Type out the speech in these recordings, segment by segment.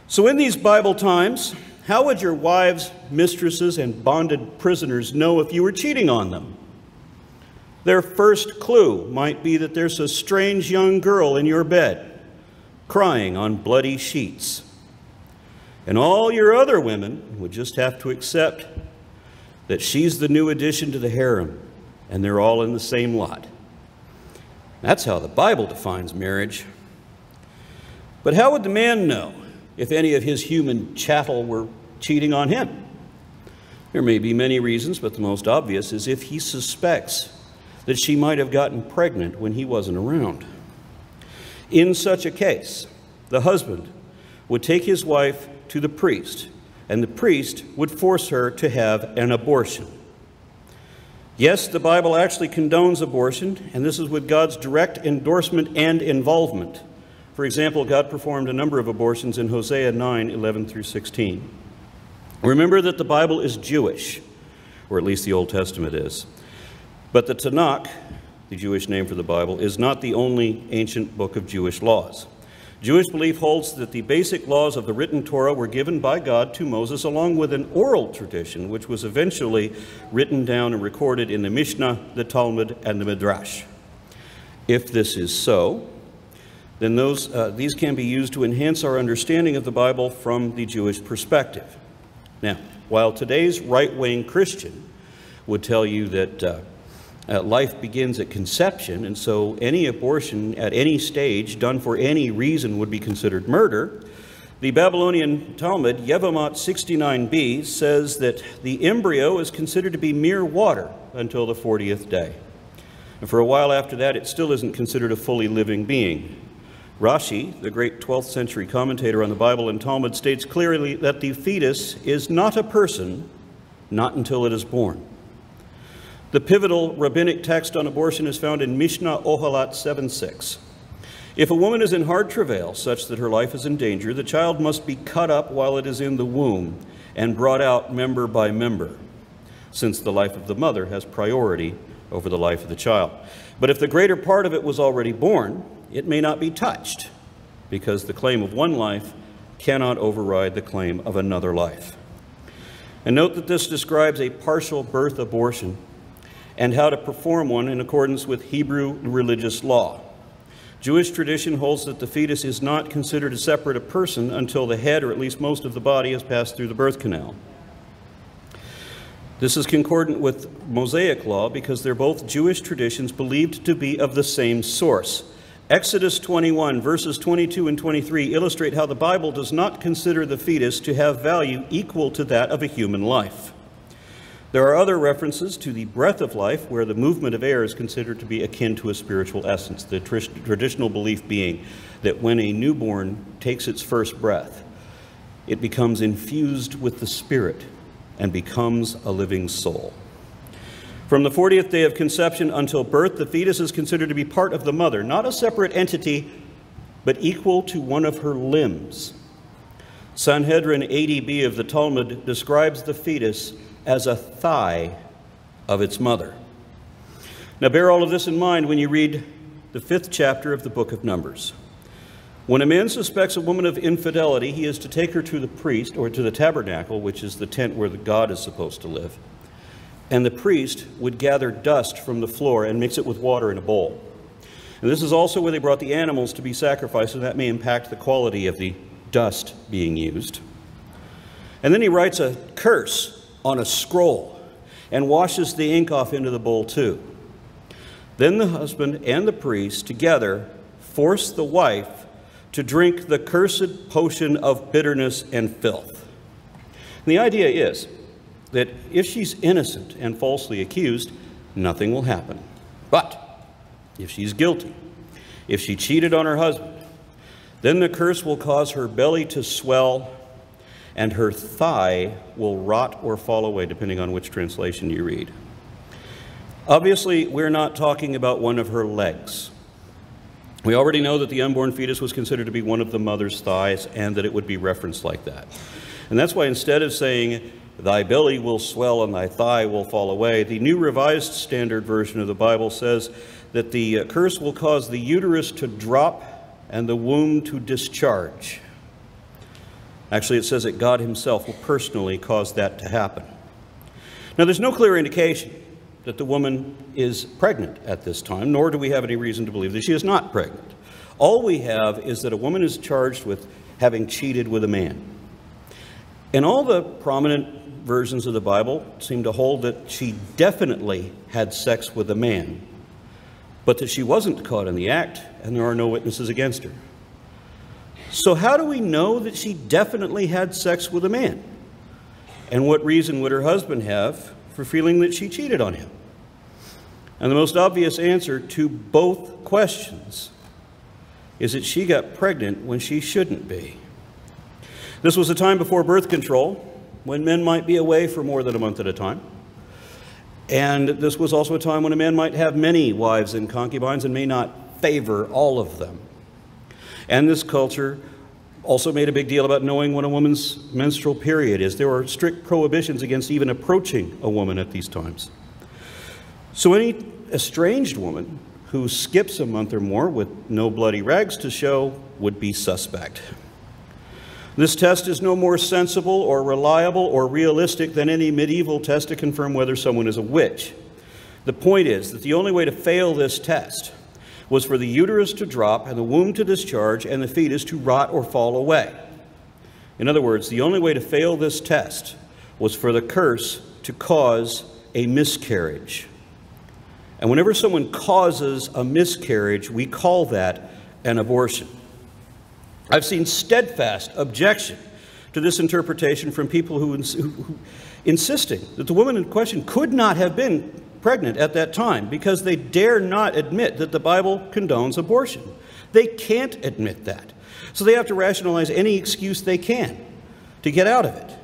So in these Bible times, how would your wives, mistresses, and bonded prisoners know if you were cheating on them? Their first clue might be that there's a strange young girl in your bed, crying on bloody sheets. And all your other women would just have to accept that she's the new addition to the harem, and they're all in the same lot. That's how the Bible defines marriage. But how would the man know if any of his human chattel were cheating on him? There may be many reasons, but the most obvious is if he suspects that she might have gotten pregnant when he wasn't around. In such a case, the husband would take his wife to the priest, and the priest would force her to have an abortion. Yes, the Bible actually condones abortion, and this is with God's direct endorsement and involvement. For example, God performed a number of abortions in Hosea 9:11 through 16. Remember that the Bible is Jewish, or at least the Old Testament is. But the Tanakh, the Jewish name for the Bible, is not the only ancient book of Jewish laws. Jewish belief holds that the basic laws of the written Torah were given by God to Moses along with an oral tradition, which was eventually written down and recorded in the Mishnah, the Talmud, and the Midrash. If this is so, then these can be used to enhance our understanding of the Bible from the Jewish perspective. Now, while today's right-wing Christian would tell you that life begins at conception, and so any abortion at any stage done for any reason would be considered murder, the Babylonian Talmud, Yevamot 69b, says that the embryo is considered to be mere water until the 40th day. And for a while after that, it still isn't considered a fully living being. Rashi, the great 12th century commentator on the Bible and Talmud, states clearly that the fetus is not a person, not until it is born. The pivotal rabbinic text on abortion is found in Mishnah Ohalat 7:6. If a woman is in hard travail, such that her life is in danger, the child must be cut up while it is in the womb and brought out member by member, since the life of the mother has priority over the life of the child. But if the greater part of it was already born, it may not be touched, because the claim of one life cannot override the claim of another life. And note that this describes a partial birth abortion and how to perform one in accordance with Hebrew religious law. Jewish tradition holds that the fetus is not considered a separate person until the head, or at least most of the body, has passed through the birth canal. This is concordant with Mosaic law because they're both Jewish traditions believed to be of the same source. Exodus 21, verses 22 and 23 illustrate how the Bible does not consider the fetus to have value equal to that of a human life. There are other references to the breath of life where the movement of air is considered to be akin to a spiritual essence, the traditional belief being that when a newborn takes its first breath, it becomes infused with the Spirit and becomes a living soul. From the 40th day of conception until birth, the fetus is considered to be part of the mother, not a separate entity, but equal to one of her limbs. Sanhedrin 80b of the Talmud describes the fetus as a thigh of its mother. Now bear all of this in mind when you read the 5th chapter of the book of Numbers. When a man suspects a woman of infidelity, he is to take her to the priest, or to the tabernacle, which is the tent where the God is supposed to live. And the priest would gather dust from the floor and mix it with water in a bowl. And this is also where they brought the animals to be sacrificed, and that may impact the quality of the dust being used. And then he writes a curse on a scroll and washes the ink off into the bowl too. Then the husband and the priest together force the wife to drink the cursed potion of bitterness and filth. And the idea is that if she's innocent and falsely accused, nothing will happen. But if she's guilty, if she cheated on her husband, then the curse will cause her belly to swell and her thigh will rot or fall away, depending on which translation you read. Obviously, we're not talking about one of her legs. We already know that the unborn fetus was considered to be one of the mother's thighs and that it would be referenced like that. And that's why instead of saying, thy belly will swell and thy thigh will fall away, the New Revised Standard Version of the Bible says that the curse will cause the uterus to drop and the womb to discharge. Actually, it says that God himself will personally cause that to happen. Now, there's no clear indication that the woman is pregnant at this time, nor do we have any reason to believe that she is not pregnant. All we have is that a woman is charged with having cheated with a man. And all the prominent versions of the Bible seem to hold that she definitely had sex with a man, but that she wasn't caught in the act, and there are no witnesses against her. So how do we know that she definitely had sex with a man? And what reason would her husband have for feeling that she cheated on him? And the most obvious answer to both questions is that she got pregnant when she shouldn't be. This was a time before birth control, when men might be away for more than a month at a time. And this was also a time when a man might have many wives and concubines and may not favor all of them. And this culture also made a big deal about knowing when a woman's menstrual period is. There were strict prohibitions against even approaching a woman at these times. So any estranged woman who skips a month or more with no bloody rags to show would be suspect. This test is no more sensible or reliable or realistic than any medieval test to confirm whether someone is a witch. The point is that the only way to fail this test was for the uterus to drop and the womb to discharge and the fetus to rot or fall away. In other words, the only way to fail this test was for the curse to cause a miscarriage. And whenever someone causes a miscarriage, we call that an abortion. I've seen steadfast objection to this interpretation from people who insisting that the woman in question could not have been pregnant at that time because they dare not admit that the Bible condones abortion. They can't admit that. So they have to rationalize any excuse they can to get out of it.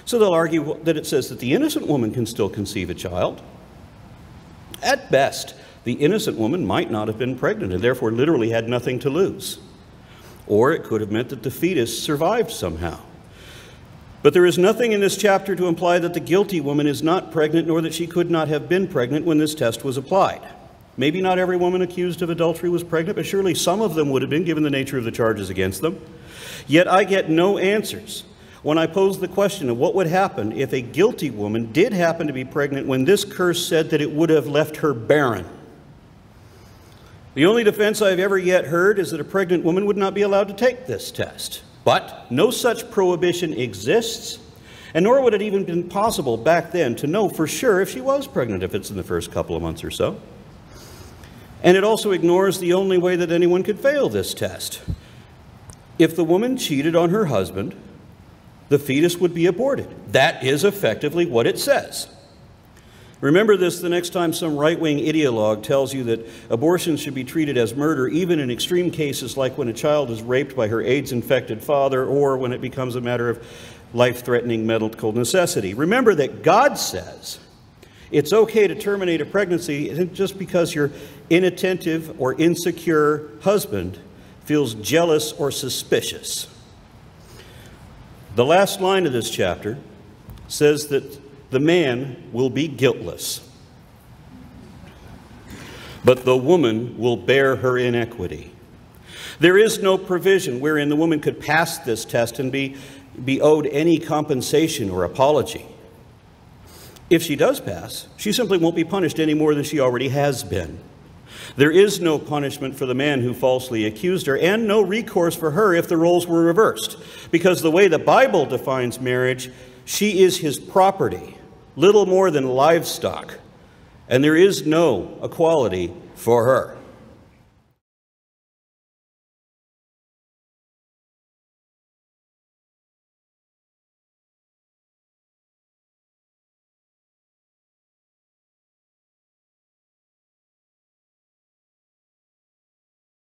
So they'll argue that it says that the innocent woman can still conceive a child. At best, the innocent woman might not have been pregnant and therefore literally had nothing to lose. Or it could have meant that the fetus survived somehow. But there is nothing in this chapter to imply that the guilty woman is not pregnant, nor that she could not have been pregnant when this test was applied. Maybe not every woman accused of adultery was pregnant, but surely some of them would have been, given the nature of the charges against them. Yet I get no answers when I pose the question of what would happen if a guilty woman did happen to be pregnant when this curse said that it would have left her barren. The only defense I've ever yet heard is that a pregnant woman would not be allowed to take this test. But no such prohibition exists, and nor would it even been possible back then to know for sure if she was pregnant if it's in the first couple of months or so. And it also ignores the only way that anyone could fail this test. If the woman cheated on her husband, the fetus would be aborted. That is effectively what it says. Remember this the next time some right-wing ideologue tells you that abortion should be treated as murder, even in extreme cases like when a child is raped by her AIDS-infected father or when it becomes a matter of life-threatening medical necessity. Remember that God says it's okay to terminate a pregnancy just because your inattentive or insecure husband feels jealous or suspicious. The last line of this chapter says that the man will be guiltless, but the woman will bear her inequity. There is no provision wherein the woman could pass this test and be owed any compensation or apology. If she does pass, she simply won't be punished any more than she already has been. There is no punishment for the man who falsely accused her, and no recourse for her if the roles were reversed, because the way the Bible defines marriage, she is his property, little more than livestock, and there is no equality for her.